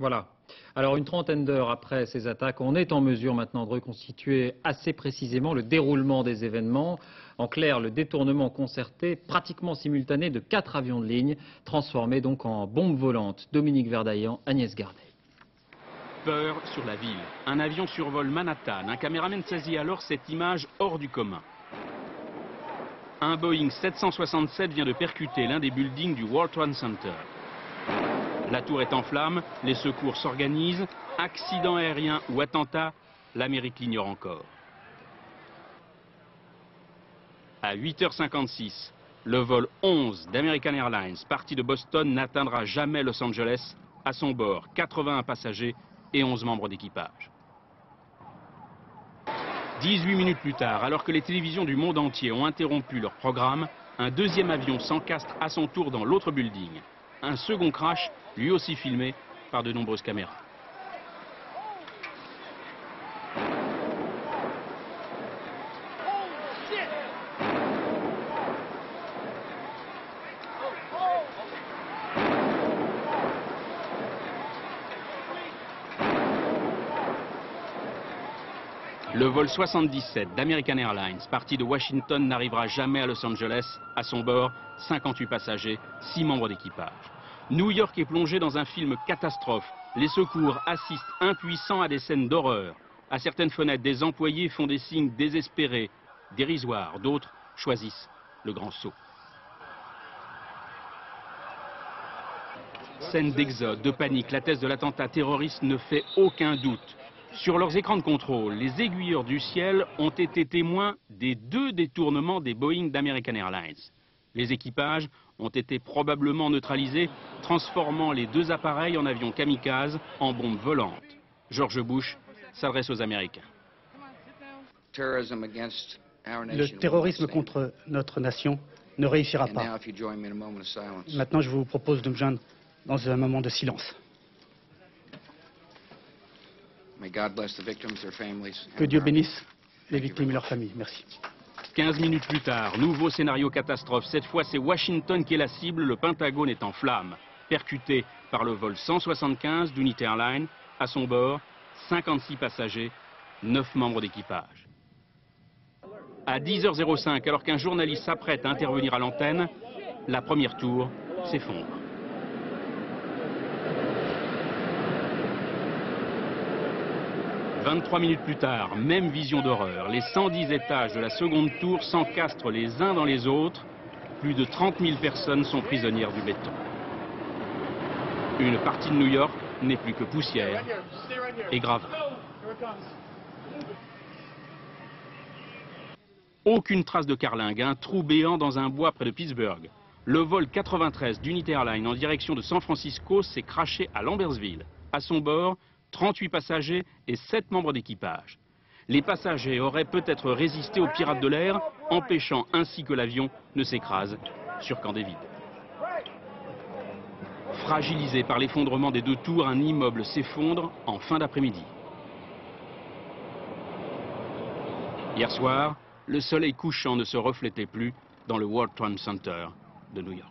Voilà. Alors une trentaine d'heures après ces attaques, on est en mesure maintenant de reconstituer assez précisément le déroulement des événements. En clair, le détournement concerté, pratiquement simultané de 4 avions de ligne, transformés donc en bombes volantes. Dominique Verdaillan, Agnès Gardet. Peur sur la ville. Un avion survole Manhattan. Un caméraman saisit alors cette image hors du commun. Un Boeing 767 vient de percuter l'un des buildings du World Trade Center. La tour est en flammes, les secours s'organisent. Accident aérien ou attentat, l'Amérique l'ignore encore. À 8h56, le vol 11 d'American Airlines, parti de Boston, n'atteindra jamais Los Angeles. À son bord, 81 passagers et 11 membres d'équipage. 18 minutes plus tard, alors que les télévisions du monde entier ont interrompu leur programme, un deuxième avion s'encastre à son tour dans l'autre building. Un second crash, lui aussi filmé par de nombreuses caméras. Le vol 77 d'American Airlines, parti de Washington, n'arrivera jamais à Los Angeles. À son bord, 58 passagers, 6 membres d'équipage. New York est plongé dans un film catastrophe. Les secours assistent impuissants à des scènes d'horreur. À certaines fenêtres, des employés font des signes désespérés, dérisoires. D'autres choisissent le grand saut. Scène d'exode, de panique. La thèse de l'attentat terroriste ne fait aucun doute. Sur leurs écrans de contrôle, les aiguilleurs du ciel ont été témoins des 2 détournements des Boeing d'American Airlines. Les équipages ont été probablement neutralisés, transformant les 2 appareils en avions kamikazes en bombes volantes. George Bush s'adresse aux Américains. Le terrorisme contre notre nation ne réussira pas. Maintenant, je vous propose de me joindre dans un moment de silence. Que Dieu bénisse les victimes et leurs familles. Merci. 15 minutes plus tard, nouveau scénario catastrophe. Cette fois, c'est Washington qui est la cible. Le Pentagone est en flammes. Percuté par le vol 175 d'United Airlines. À son bord, 56 passagers, 9 membres d'équipage. À 10h05, alors qu'un journaliste s'apprête à intervenir à l'antenne, la première tour s'effondre. « 23 minutes plus tard, même vision d'horreur. Les 110 étages de la seconde tour s'encastrent les uns dans les autres. Plus de 30 000 personnes sont prisonnières du béton. Une partie de New York n'est plus que poussière et grave. Aucune trace de carlingue, un trou béant dans un bois près de Pittsburgh. Le vol 93 d'United Airlines en direction de San Francisco s'est crashé à Lambersville. À son bord, 38 passagers et 7 membres d'équipage. Les passagers auraient peut-être résisté aux pirates de l'air, empêchant ainsi que l'avion ne s'écrase sur Camp David. Fragilisé par l'effondrement des 2 tours, un immeuble s'effondre en fin d'après-midi. Hier soir, le soleil couchant ne se reflétait plus dans le World Trade Center de New York.